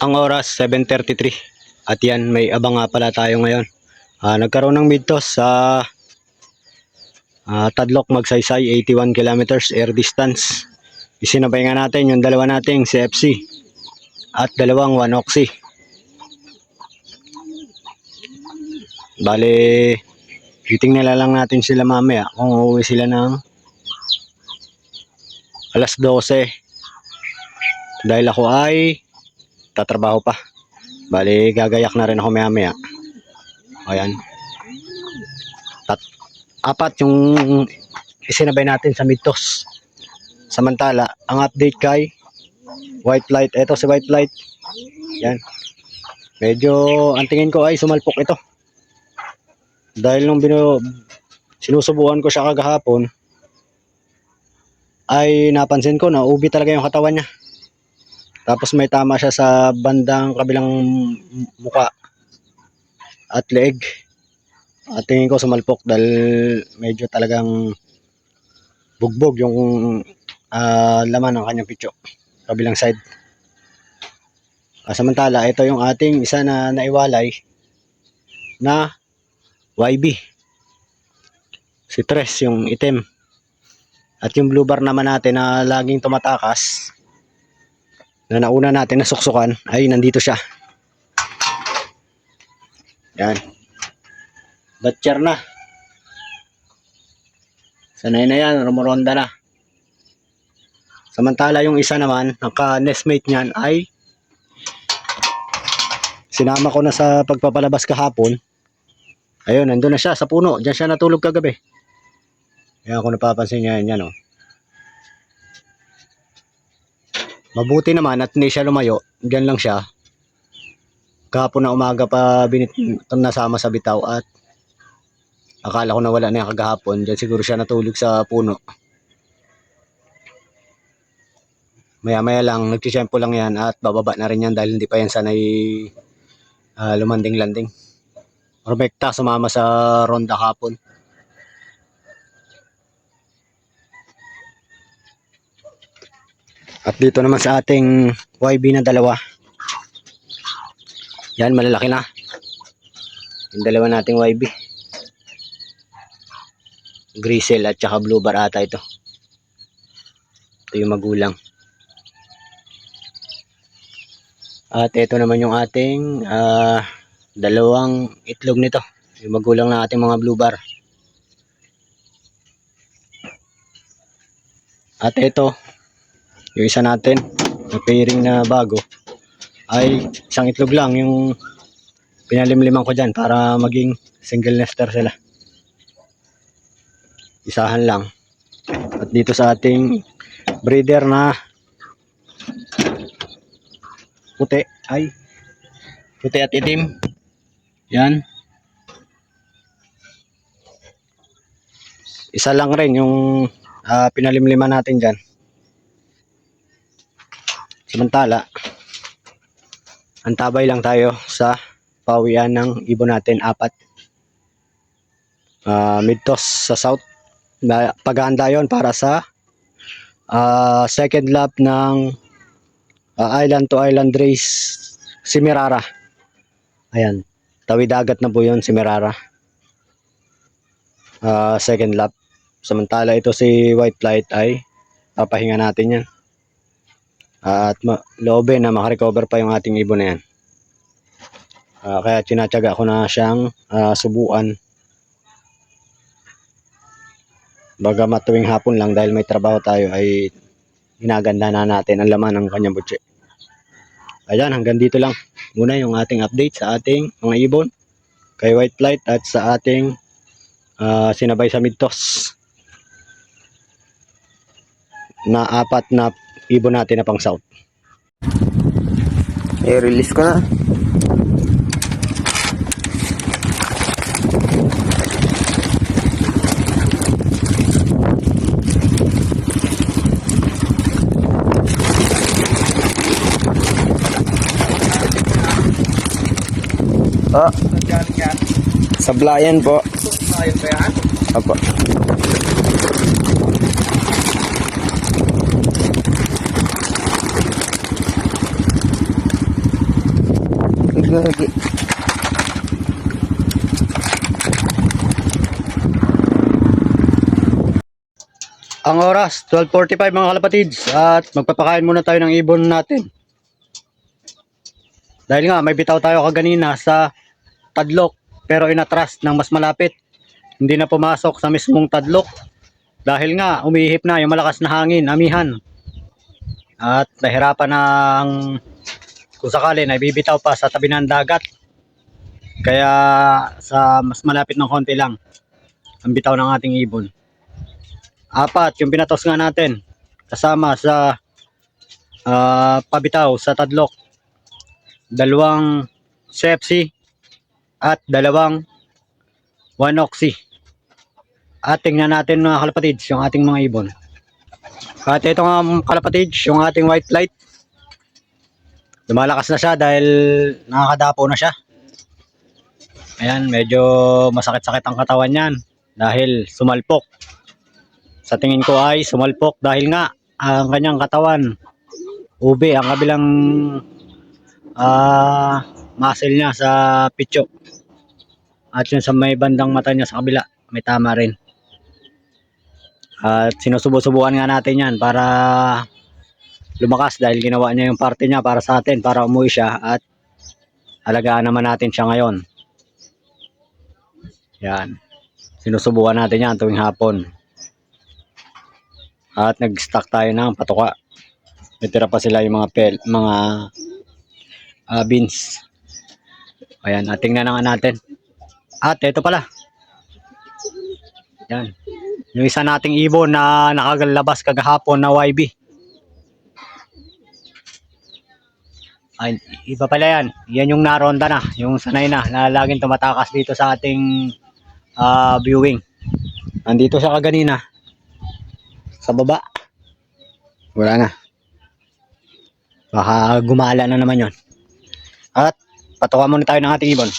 Ang oras 7:33 at yan, may abang nga pala tayo ngayon. Nagkaroon ng mid-toss sa Tadlock Magsaysay, 81 kilometers air distance. Isinabay nga natin yung dalawa nating CFC at dalawang 1 Oxy. Bale, titingnan na lang natin sila mamaya kung uuwi sila ng alas 12 dahil ako ay tatrabaho pa. Bale, gagayak na rin ako maya. Ayan. Apat yung isinabay natin sa mid-toss. Samantala, ang update kay White Flight. Ito si White Flight. Yan. Medyo, ang tingin ko ay sumalpok ito. Dahil nung sinusubukan ko siya kagahapon, ay napansin ko na ubi talaga yung katawan niya. Tapos may tama siya sa bandang kabilang muka at leeg. At tingin ko sumalpok dahil medyo talagang bugbog yung laman ng kanyang pityo kabilang side. Samantala, ito yung ating isa na naiwalay na YB. Si Tres, yung itim. At yung blue bar naman natin na laging tumatakas, na nauna natin na suksukan, ay nandito siya. Yan. Batcher na. Sanay na yan, rumuronda na. Samantala yung isa naman, ang ka-nestmate niyan ay sinama ko na sa pagpapalabas kahapon. Ayun, nandun na siya sa puno. Diyan siya natulog kagabi. Kaya ako napapansin niya yan, oh. Mabuti naman at hindi siya lumayo. Diyan lang siya. Kahapon na umaga pa nasama sa bitaw at akala ko na wala na yung kagahapon. Diyan siguro siya natulog sa puno. Maya lang, nagsisyempo lang yan at bababa na rin yan dahil hindi pa yan sanay lumanding-landing. Rebecta sumama sa ronda kahapon. At dito naman sa ating YB na dalawa. Yan, malalaki na. Yung dalawa nating YB. Grisel at saka blue bar ata ito. Ito yung magulang. At ito naman yung ating dalawang itlog nito. Yung magulang na ating mga blue bar. At ito, yung isa natin, na pairing na bago, ay isang itlog lang yung pinalimliman ko dyan para maging single nester sila. Isahan lang. At dito sa ating breeder na puti at itim. Yan. Isa lang rin yung pinalimliman natin dyan. Samantala, antabay lang tayo sa pawian ng ibon natin, 4. Mid-toss sa south. Paghahanda yon para sa second lap ng island to island race Semirara. Ayan, tawid dagat na po yun, Semirara. Second lap. Samantala ito si White Flight ay papahinga natin yan. At loobin na makarecover pa yung ating ibon na yan. Kaya tinatyaga ko na siyang subuan. Baga matuwing hapon lang dahil may trabaho tayo ay ginaganda na natin ang laman ng kanyang butse. Ayan, hanggang dito lang muna yung ating update sa ating mga ibon kay White Flight at sa ating sinabay sa mid-toss na 4 na ibon natin na pang south. I-release ko na. Sablayan po. Apa. Gagi. Ang oras, 12:45 mga kalapatids, at magpapakain muna tayo ng ibon natin. Dahil nga may bitaw tayo kaganina sa tadlok, pero inatras ng mas malapit. Hindi na pumasok sa mismong tadlok dahil nga umihip na yung malakas na hangin, amihan. At nahirapan ng kung sakali na ibibitaw pa sa tabi ng dagat. Kaya sa mas malapit ng konti lang ang bitaw ng ating ibon. Apat yung pinatos nga natin kasama sa pabitaw sa tadlok. 2 sepsi at 2 1-oxy. At tingnan natin mga kalapatids yung ating mga ibon. At ito nga kalapatids, yung ating white light. Lumalakas na siya dahil nakakadapo na siya. Ayan, medyo masakit-sakit ang katawan niyan dahil sumalpok. Sa tingin ko ay sumalpok dahil nga ang kanyang katawan, ube, ang kabilang muscle niya sa pityo. At yun sa may bandang mata niya sa kabila, may tama rin. At sinusubo-subukan nga natin yan para lumakas dahil ginawa niya yung parte niya para sa atin, para umuwi siya at alagaan naman natin siya ngayon. Yan. Sinusubukan natin yan tuwing hapon. At nag-stock tayo ng patuka. May tira pa sila yung mga beans. Ayan, at tingnan na nga natin. At ito pala. Yan. Yung isa nating ibon na nakagalabas kagahapon na YB. Ay, iba pala yan. Yan yung naronda na. Yung sanay na laging tumatakas dito sa ating viewing. Nandito siya kaganina. Sa baba. Wala na. Baka gumala na naman yon. At patukan muna tayo ng ating ibon.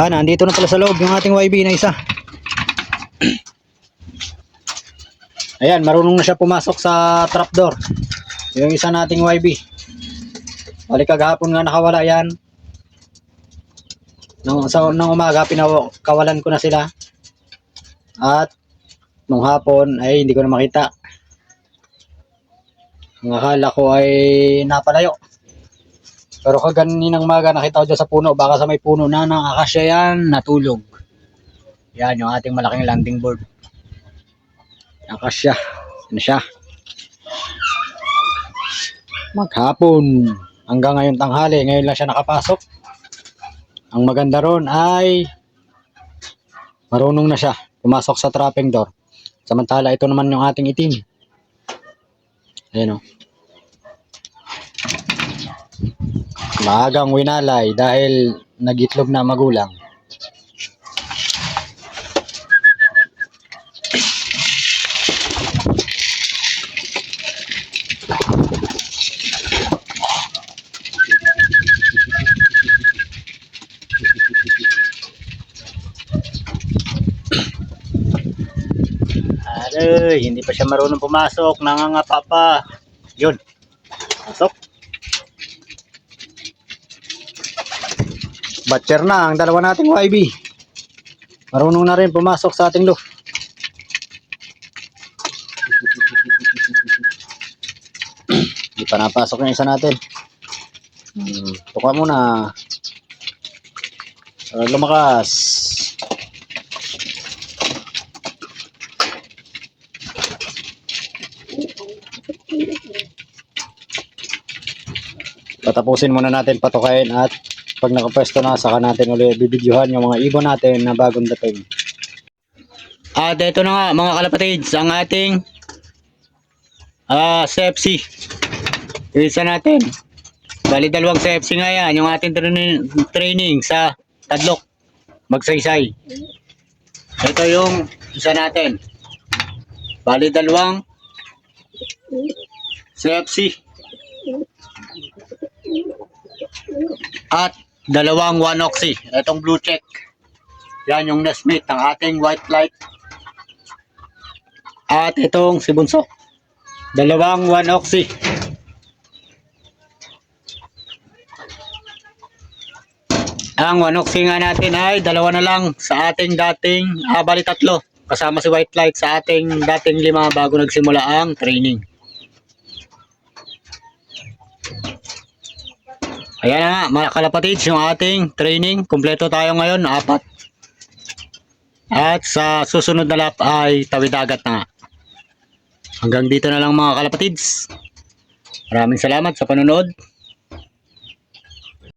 Nandito na pala sa loob yung ating YB na isa. Ayan, marunong na siya pumasok sa trapdoor. Yung isa nating YB. Balik kagahapon nga nakawala yan. Nung umaga, pinakawalan ko na sila. At nung hapon ay hindi ko na makita. Ang akala ko ay napalayo. Pero kaganinang maga nakita ko dyan sa puno. Baka sa may puno na ng akasya yan, natulog. Yan yung ating malaking landing board. Akasya. Ano siya? Maghapon. Hanggang ngayon tanghali. Ngayon lang siya nakapasok. Ang maganda ron ay marunong na siya pumasok sa trapping door. Samantala ito naman yung ating itim. Ayan o. Maagang winalay dahil nagitlog na magulang. Aray, hindi pa siya marunong pumasok. Nangangapa pa. Yun. Pasok. Batcher na ang dalawa nating YB. Marunong na rin pumasok sa ating loft. Hindi pa napasok yung isa natin. Tuka muna. Lumakas. Patapusin muna natin patukain at pag nakapwesto na, saka natin ulit bibidyohan yung mga ibon natin na bagong dating. At ito na nga mga kalapatids, ang ating sepsi. Isa natin. Bali 2 sepsi nga yan, yung ating training sa tadlok. Magsaysay. Ito yung isa natin. Bali 2 sepsi. At 2 1-oxy. Itong blue check. Yan yung nestmate ng ating white light. At itong si Bunso. 2 1-oxy. Ang wanuksi nga natin ay dalawa na lang sa ating dating, bali tatlo. Kasama si White Light sa ating dating 5 bago nagsimula ang training. Ayan na nga mga kalapatids, yung ating training. Kompleto tayo ngayon, 4. At sa susunod na lap ay tawid dagat na nga. Hanggang dito na lang mga kalapatids. Maraming salamat sa panonood.